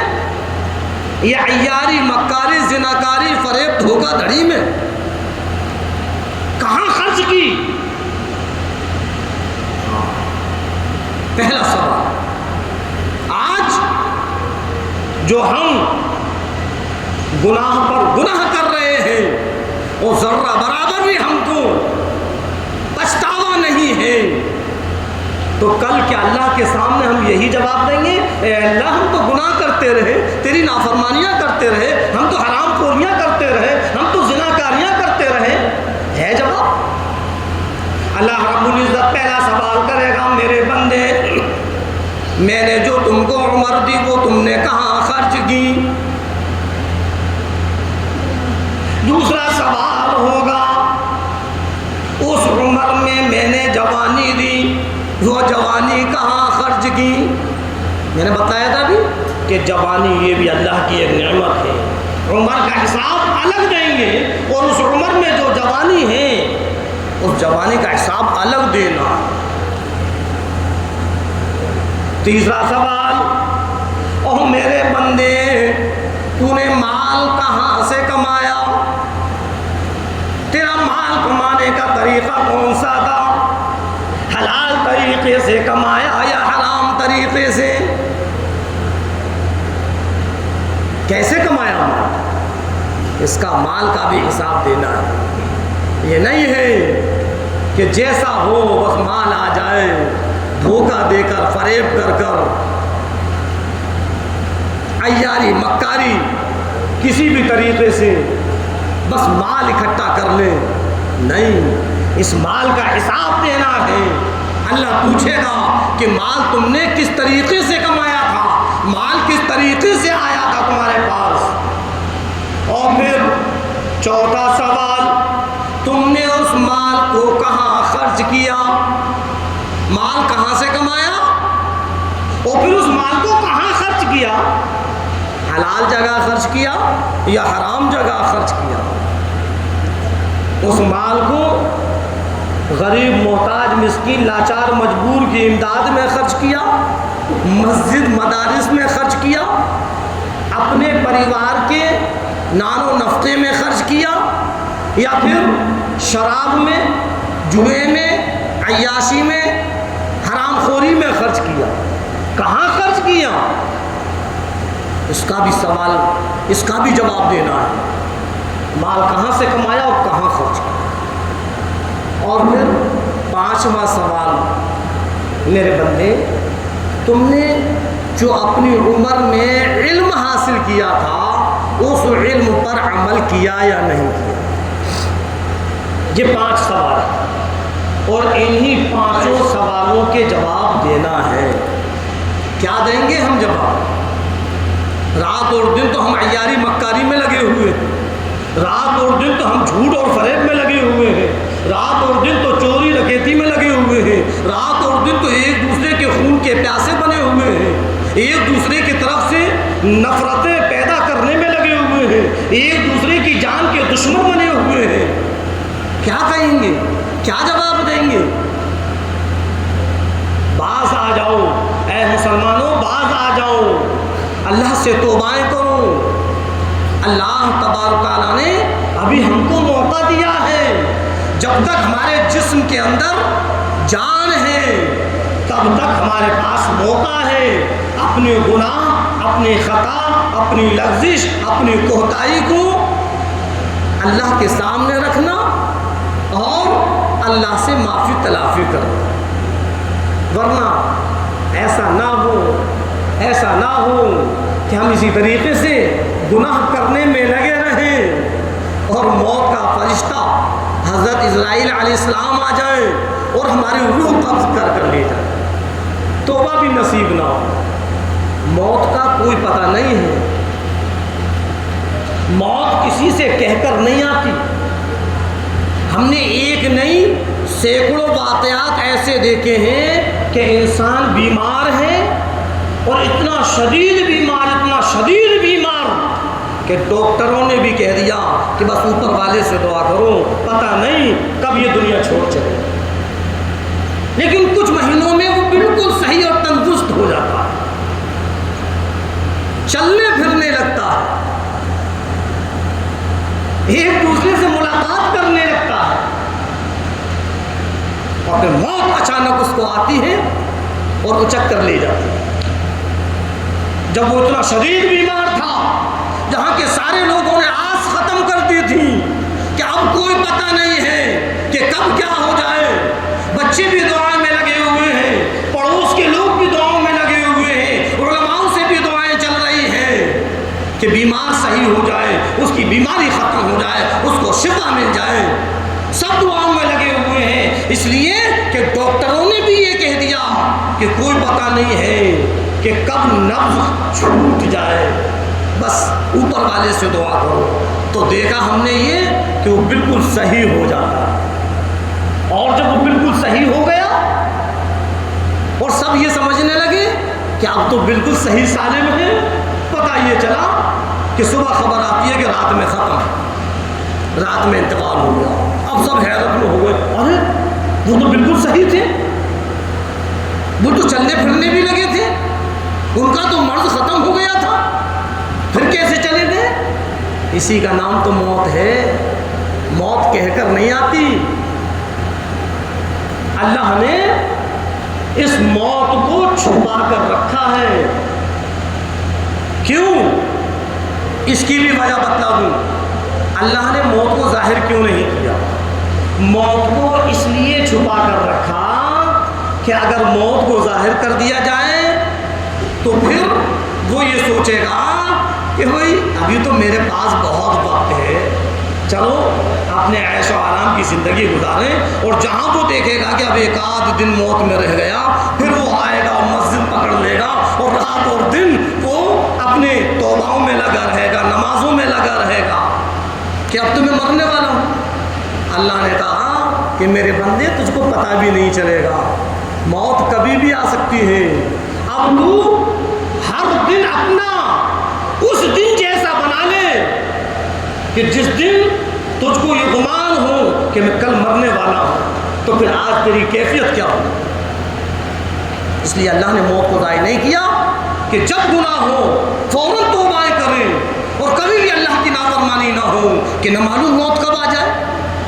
یا عیاری، مکاری، زناکاری، فریب، دھوکہ دھڑی میں؟ کہاں خرچ کی؟ پہلا سوال۔ آج جو ہم گناہ پر گناہ کر رہے ہیں وہ ذرہ برابر بھی ہم کو پچھتاوا نہیں ہے، تو کل کیا اللہ کے سامنے ہم یہی جواب دیں گے، اے اللہ ہم تو گناہ کرتے رہے، تیری نافرمانیاں کرتے رہے، ہم تو حرام خوریاں کرتے رہے، ہم تو زناکاریاں کرتے رہے؟ ہے جواب؟ اللہ رب العزت پہلا سوال کرے گا، میرے بندے، میں نے جو تم کو عمر دی وہ تم نے کہاں خرچ کی؟ دوسرا سوال ہوگا، اس عمر میں نے جوانی دی، وہ جوانی کہاں خرچ کی؟ میں نے بتایا تھا بھی کہ جوانی یہ بھی اللہ کی ایک نعمت ہے، عمر کا حساب الگ دیں گے، اور اس عمر میں جو جوانی ہے اس جوانی کا حساب الگ دینا۔ تیسرا سوال، اوہ میرے بندے، تو نے مال کہاں سے کمایا؟ تیرا مال کمانے کا طریقہ کون سا تھا؟ حلال طریقے سے کمایا یا حرام طریقے سے؟ کیسے کمایا مال؟ اس کا مال کا بھی حساب دینا ہے۔ یہ نہیں ہے کہ جیسا ہو بس مال آ جائے، دھوکہ دے کر، فریب کر کر، عیاری، مکاری، کسی بھی طریقے سے بس مال اکٹھا کر لیں۔ نہیں، اس مال کا حساب دینا ہے۔ اللہ پوچھے گا کہ مال تم نے کس طریقے سے کمایا تھا، مال کس طریقے سے آیا تھا تمہارے پاس۔ اور پھر چوتھا سوال، تم نے اس مال کو کہاں خرچ کیا؟ مال کہاں سے کمایا اور پھر اس مال کو کہاں خرچ کیا؟ حلال جگہ خرچ کیا یا حرام جگہ خرچ کیا؟ اس مال کو غریب، محتاج، مسکین، لاچار، مجبور کی امداد میں خرچ کیا، مسجد، مدارس میں خرچ کیا، اپنے پریوار کے نان و نفقے میں خرچ کیا، یا پھر شراب میں، جوئے میں، عیاشی میں، حرام خوری میں خرچ کیا؟ کہاں خرچ کیا؟ اس کا بھی سوال، اس کا بھی جواب دینا ہے۔ مال کہاں سے کمایا اور کہاں خرچ کیا؟ اور پھر پانچواں سوال، میرے بندے، تم نے جو اپنی عمر میں علم حاصل کیا تھا اس علم پر عمل کیا یا نہیں کیا؟ یہ 5 سوال ہیں اور انہی 5 سوالوں کے جواب دینا ہے۔ کیا دیں گے ہم جواب؟ رات اور دن تو ہم عیاری، مکاری میں لگے ہوئے ہیں، رات اور دن تو ہم جھوٹ اور فریب میں لگے ہوئے ہیں، رات اور دن تو چوری ڈکیتی میں لگے ہوئے ہیں، رات اور دن تو ایک دوسرے کے خون کے پیاسے بنے ہوئے ہیں، ایک دوسرے کی طرف سے نفرتیں پیدا کرنے میں لگے ہوئے ہیں، ایک دوسرے کی جان کے دشمن بنے ہوئے ہیں۔ کیا کہیں گے؟ کیا جواب دیں گے؟ باز آ جاؤ اے مسلمانوں، باز آ جاؤ، اللہ سے توبائیں کرو۔ اللہ تبارک تعالیٰ نے ابھی ہم کو موقع دیا ہے، جب تک ہمارے جسم کے اندر جان ہے تب تک ہمارے پاس موقع ہے اپنے گناہ، اپنی خطا، اپنی لغزش، اپنی کوتاہی کو اللہ کے سامنے رکھنا اور اللہ سے معافی تلافی کرنا، ورنہ ایسا نہ ہو کہ ہم اسی طریقے سے گناہ کرنے میں لگے رہیں اور موت کا فرشتہ حضرت اسرائیل علیہ السلام آ جائے اور ہماری روح قبض کر لے جائے، توبہ بھی نصیب نہ ہو۔ موت کا کوئی پتہ نہیں ہے، موت کسی سے کہہ کر نہیں آتی۔ ہم نے ایک نہیں سینکڑوں واقعات ایسے دیکھے ہیں کہ انسان بیمار ہے اور اتنا شدید بیمار کہ ڈاکٹروں نے بھی کہہ دیا کہ بس اوپر والے سے دعا کرو، پتہ نہیں کب یہ دنیا چھوڑ چلے، لیکن کچھ مہینوں میں وہ بالکل صحیح اور تندرست ہو جاتا ہے، چلنے پھرنے لگتا ہے، ایک دوسرے سے ملاقات کرنے لگتا ہے، اور پھر موت اچانک اس کو آتی ہے اور اچک کر لے جاتی ہے۔ جب وہ اتنا شدید بیمار تھا، جہاں کے سارے لوگوں نے آس ختم کر دی تھی کہ اب کوئی پتہ نہیں ہے کہ کب کیا ہو جائے، بچے بھی دعائیں میں لگے ہوئے ہیں، پڑوس کے لوگ بھی دعاؤں میں لگے ہوئے ہیں، علماؤں سے بھی دعائیں چل رہی ہیں کہ بیمار صحیح ہو جائے، اس کی بیماری ختم ہو جائے، اس کو شفا مل جائے، سب دعاؤں میں لگے ہوئے ہیں، اس لیے کہ ڈاکٹروں نے بھی یہ کہہ دیا کہ کوئی پتہ نہیں ہے کہ کب نبض چھوٹ جائے، بس اوپر والے سے دعا کرو۔ تو دیکھا ہم نے یہ کہ وہ بالکل صحیح ہو جاتا، اور جب وہ بالکل صحیح ہو گیا اور سب یہ سمجھنے لگے کہ اب تو بالکل صحیح سالم ہے، پتہ یہ چلا کہ صبح خبر آتی ہے کہ رات میں ختم، رات میں انتقال ہو گیا۔ اب سب حیرت میں ہو گئے، ارے وہ تو بالکل صحیح تھے، وہ تو چلنے پھرنے بھی لگے تھے، ان کا تو مرض ختم ہو گیا تھا، پھر کیسے چلے گئے؟ اسی کا نام تو موت ہے، موت کہہ کر نہیں آتی۔ اللہ نے اس موت کو چھپا کر رکھا ہے، کیوں؟ اس کی بھی وجہ بتا دوں۔ اللہ نے موت کو ظاہر کیوں نہیں کیا؟ موت کو اس لیے چھپا کر رکھا کہ اگر موت کو ظاہر کر دیا جائے تو پھر وہ یہ سوچے گا کہ بھائی ابھی تو میرے پاس بہت وقت ہے، چلو اپنے عیش و آرام کی زندگی گزاریں، اور جہاں وہ دیکھے گا کہ اب ایک آدھ دن موت میں رہ گیا، پھر وہ آئے گا مسجد پکڑ لے گا اور رات اور دن وہ اپنے توباؤں میں لگا رہے گا، نمازوں میں لگا رہے گا کہ اب تو میں مرنے والا ہوں۔ اللہ نے کہا کہ میرے بندے تجھ کو پتہ بھی نہیں چلے گا، موت کبھی بھی آ سکتی ہے، اب تو ہر دن اپنا اس دن جیسا بنا لے کہ جس دن تجھ کو یہ گمان ہو کہ میں کل مرنے والا ہوں، تو پھر آج تیری کیفیت کیا ہو؟ اس لیے اللہ نے موت کو ضائع نہیں کیا کہ جب گناہ ہو فوراً توبہ کریں، اور کبھی بھی اللہ کی نافرمانی نہ ہو کہ نہ معلوم موت کب آ جائے،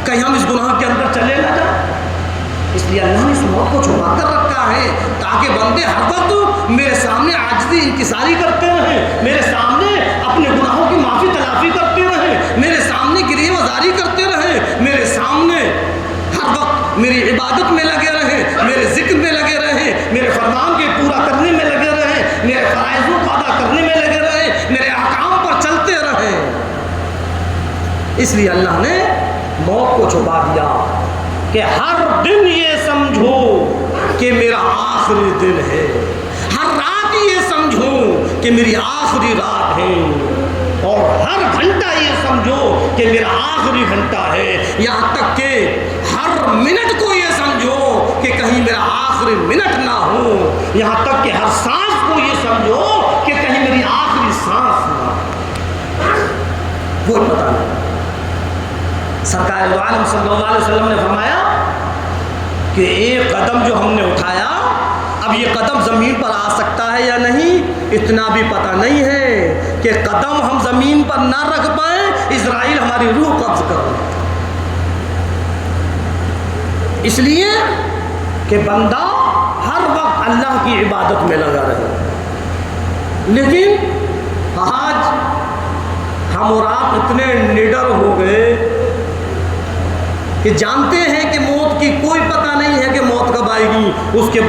کہیں ہم اس گناہ کے اندر چلے نہ جائیں۔ اس لیے اللہ نے اس موت کو چھپا کر رکھا ہے تاکہ بندے ہر وقت میرے سامنے عاجزی انکساری کرتے رہیں، میرے سامنے اپنے گناہوں کی معافی تلافی کرتے رہیں، میرے سامنے گریہ وزاری کرتے رہیں، میرے سامنے ہر وقت میری عبادت میں لگے رہیں، میرے ذکر میں لگے رہیں، میرے فرمان کے پورا کرنے میں لگے رہیں، میرے فرائضوں کو ادا کرنے میں لگے رہیں، میرے احکام پر چلتے رہیں۔ اس لیے اللہ نے موت کو چھپا دیا کہ ہر دن یہ سمجھو کہ میرا آخری دن ہے، ہر رات یہ سمجھو کہ میری آخری رات ہے، اور اور ہر گھنٹہ یہ سمجھو کہ میرا آخری گھنٹہ ہے، یہاں تک کہ ہر منٹ کو یہ سمجھو کہ کہیں میرا آخری منٹ نہ ہو، یہاں تک کہ ہر سانس کو یہ سمجھو کہ کہیں میری آخری سانس نہ ہو، کوئی پتہ نہیں۔ سرکار دو عالم صلی اللہ علیہ وسلم نے فرمایا کہ ایک قدم جو ہم نے اٹھایا، اب یہ قدم زمین پر آ سکتا ہے یا نہیں، اتنا بھی پتہ نہیں ہے کہ قدم ہم زمین پر نہ رکھ پائیں، اسرائیل ہماری روح قبض کر لے۔ اس لیے کہ بندہ ہر وقت اللہ کی عبادت میں لگا رہے، لیکن آج ہم اور آپ اتنے نڈر ہو گئے کہ جانتے ہیں کہ موت کی کوئی پتہ نہیں ہے کہ موت کب آئے گی، اس کے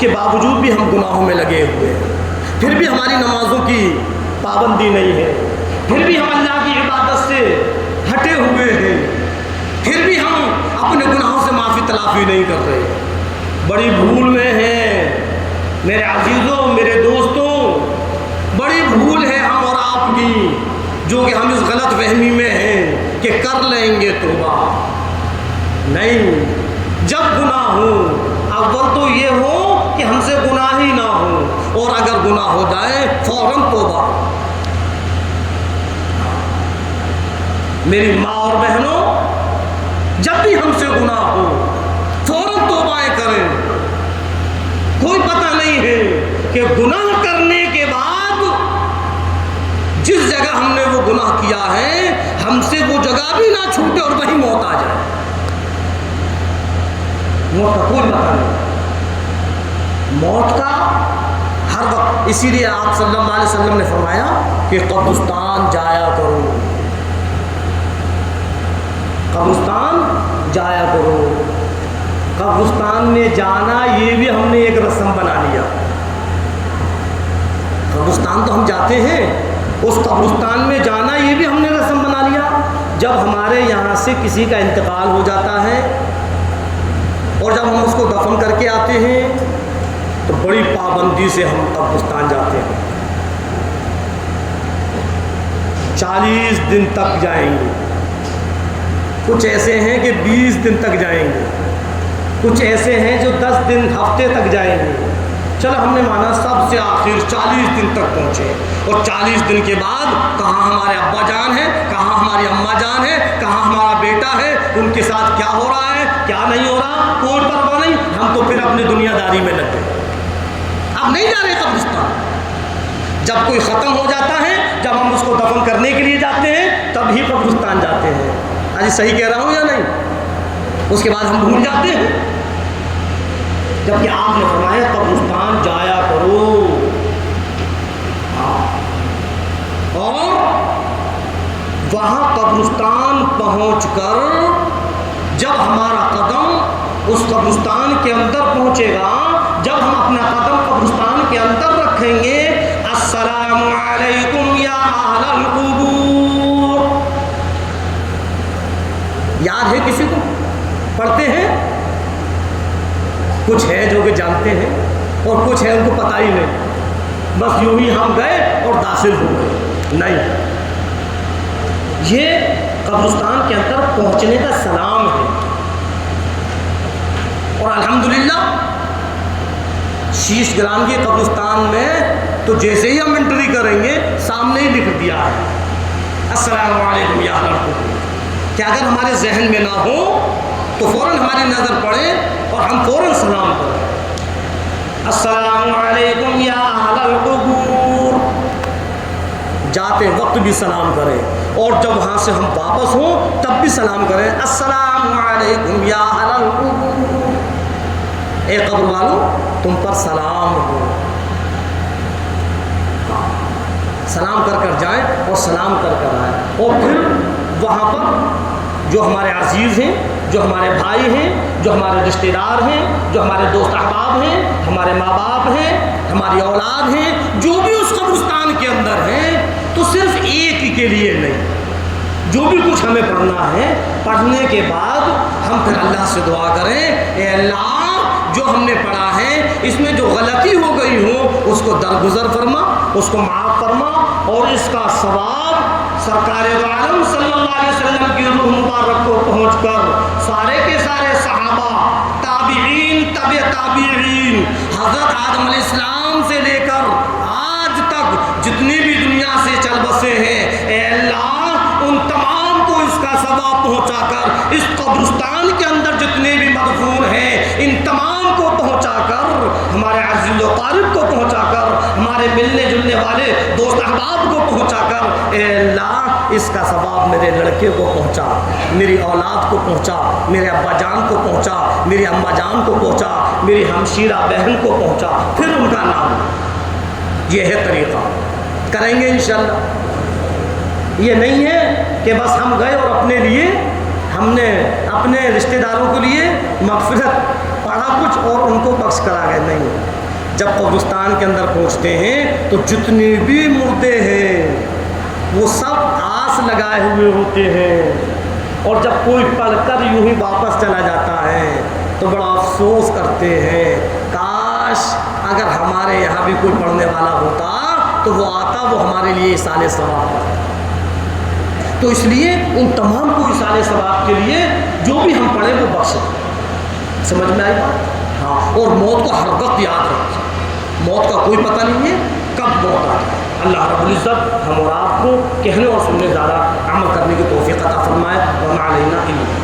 باوجود بھی ہم گناہوں میں لگے ہوئے ہیں، پھر بھی ہماری نمازوں کی پابندی نہیں ہے، پھر بھی ہم اللہ کی عبادت سے ہٹے ہوئے ہیں، پھر بھی ہم اپنے گناہوں سے معافی تلافی نہیں کر رہے، بڑی بھول میں ہیں میرے عزیزوں، میرے دوستوں، بڑی بھول ہے ہم اور آپ کی، جو کہ ہم اس غلط فہمی میں ہیں کہ کر لیں گے توبہ۔ نہیں، جب گناہ ہو اول تو یہ ہو کہ ہم سے گناہ ہی نہ ہو، اور اگر گناہ ہو جائے فوراً توبہ۔ میری ماں اور بہنوں، جب بھی ہم سے گناہ ہو فوراً توبہ کریں۔ کوئی پتہ نہیں ہے کہ گناہ کرنے کے بعد جس جگہ ہم نے وہ گناہ کیا ہے ہم سے وہ جگہ بھی نہ چھوٹے اور وہی موت آ جائے، موت کا کوئی پتہ نہیں، موت کا ہر وقت۔ اسی لیے آپ صلی اللہ علیہ وسلم نے فرمایا کہ قبرستان جایا کرو، قبرستان جایا کرو۔ قبرستان میں جانا یہ بھی ہم نے ایک رسم بنا لیا، قبرستان تو ہم جاتے ہیں، اس قبرستان میں جانا یہ بھی ہم نے رسم بنا لیا۔ جب ہمارے یہاں سے کسی کا انتقال ہو جاتا ہے اور جب ہم اس کو دفن کر کے آتے ہیں تو بڑی پابندی سے ہم قبرستان جاتے ہیں، 40 دن تک جائیں گے، کچھ ایسے ہیں کہ 20 دن تک جائیں گے، کچھ ایسے ہیں جو 10 دن ہفتے تک جائیں گے۔ چلو ہم نے مانا سب سے آخر 40 دن تک پہنچے، اور 40 دن کے بعد کہاں ہمارے ابا جان ہیں، کہاں ہماری اماں جان ہے، کہاں ہمارا بیٹا ہے، ان کے ساتھ کیا ہو رہا ہے کیا نہیں ہو رہا، کوئی پرواہ نہیں، ہم تو پھر اپنی دنیا داری میں لگ گئے، اب نہیں جا رہے قبرستان۔ جب کوئی ختم ہو جاتا ہے، جب ہم اس کو دفن کرنے کے لیے جاتے ہیں تب ہی قبرستان جاتے ہیں۔ آج صحیح کہہ رہا ہوں یا نہیں؟ اس کے بعد ہم بھول جاتے ہیں، جبکہ آپ نے فرمایا قبرستان جایا کرو، اور وہاں قبرستان پہنچ کر جب ہمارا قدم اس قبرستان کے اندر پہنچے گا، جب ہم اپنا قدم قبرستان کے اندر رکھیں گے، السلام علیکم یا اہل القبور، یاد ہے کسی کو؟ پڑھتے ہیں؟ کچھ ہے جو کہ جانتے ہیں اور کچھ ہے ان کو پتہ ہی نہیں، بس یوں ہی ہم گئے اور داخل ہو گئے۔ نہیں، یہ قبرستان کے اندر پہنچنے کا سلام ہے، اور الحمدللہ شیش گران کے قبرستان میں تو جیسے ہی ہم انٹری کریں گے سامنے ہی لکھ دیا ہے السلام علیکم یا اہل القبور، کہ اگر ہمارے ذہن میں نہ ہو تو فوراً ہماری نظر پڑے اور ہم فوراً سلام کریں، السلام علیکم یا اہل القبور، جاتے وقت بھی سلام کریں، اور جب وہاں سے ہم واپس ہوں تب بھی سلام کریں، السلام علیکم یا اہل القبور، اے قبر والوں تم پر سلام ہو، سلام کر کر جائیں اور سلام کر کر آئیں، اور پھر وہاں پر جو ہمارے عزیز ہیں، جو ہمارے بھائی ہیں، جو ہمارے رشتہ دار ہیں، جو ہمارے دوست احباب ہیں، ہمارے ماں باپ ہیں، ہماری اولاد ہیں، جو بھی اس قبرستان کے اندر ہیں، تو صرف ایک ہی کے لیے نہیں، جو بھی کچھ ہمیں پڑھنا ہے، پڑھنے کے بعد ہم پھر اللہ سے دعا کریں، اے اللہ جو ہم نے پڑھا ہے اس میں جو غلطی ہو گئی ہو اس کو درگزر فرما، اس کو معاف فرما، اور اس کا ثواب سرکار دو عالم صلی اللہ علیہ وسلم کی روح مبارک کو پہنچ کر سارے کے سارے صحابہ، تابعین، تبع تابعین، حضرت آدم علیہ السلام سے لے کر آج تک جتنی بھی دنیا سے چل بسے ہیں، اے اللہ ان تمام کو اس کا ثواب پہنچا کر، اس قبرستان کے اندر جتنے بھی مدفون ہیں ان تمام کو پہنچا کر، ہمارے عزیز و قارب کو پہنچا کر، ہمارے ملنے جلنے والے دوست احباب کو پہنچا کر، اے اللہ اس کا ثواب میرے لڑکے کو پہنچا، میری اولاد کو پہنچا، میرے ابا جان کو پہنچا، میری اماں جان کو پہنچا، میری ہمشیرہ بہن کو پہنچا، پھر ان کا نام۔ یہ ہے طریقہ، کریں گے انشاءاللہ۔ یہ نہیں ہے کہ بس ہم گئے اور اپنے لیے ہم نے اپنے رشتہ داروں کے لیے مغفرت پڑھا کچھ اور ان کو بخش کرا گئے، نہیں۔ جب قبرستان کے اندر پہنچتے ہیں تو جتنے بھی مردے ہیں وہ سب آس لگائے ہوئے ہوتے ہیں، اور جب کوئی پڑھ کر یوں ہی واپس چلا جاتا ہے تو بڑا افسوس کرتے ہیں، کاش اگر ہمارے یہاں بھی کوئی پڑھنے والا ہوتا تو وہ آتا، وہ ہمارے لیے ایصال ثواب پڑھتا۔ تو اس لیے ان تمام کو ایصال ثواب کے لیے جو بھی ہم پڑھیں وہ بخش دیں۔ سمجھ میں آئی بات؟ ہاں، اور موت کو ہر وقت یاد رکھیں، موت کا کوئی پتہ نہیں ہے کب موت آ جائے۔ اللہ رب العزت ہم اور آپ کو کہنے اور سننے زیادہ عمل کرنے کی توفیق عطا فرمائے۔ وما علینا الا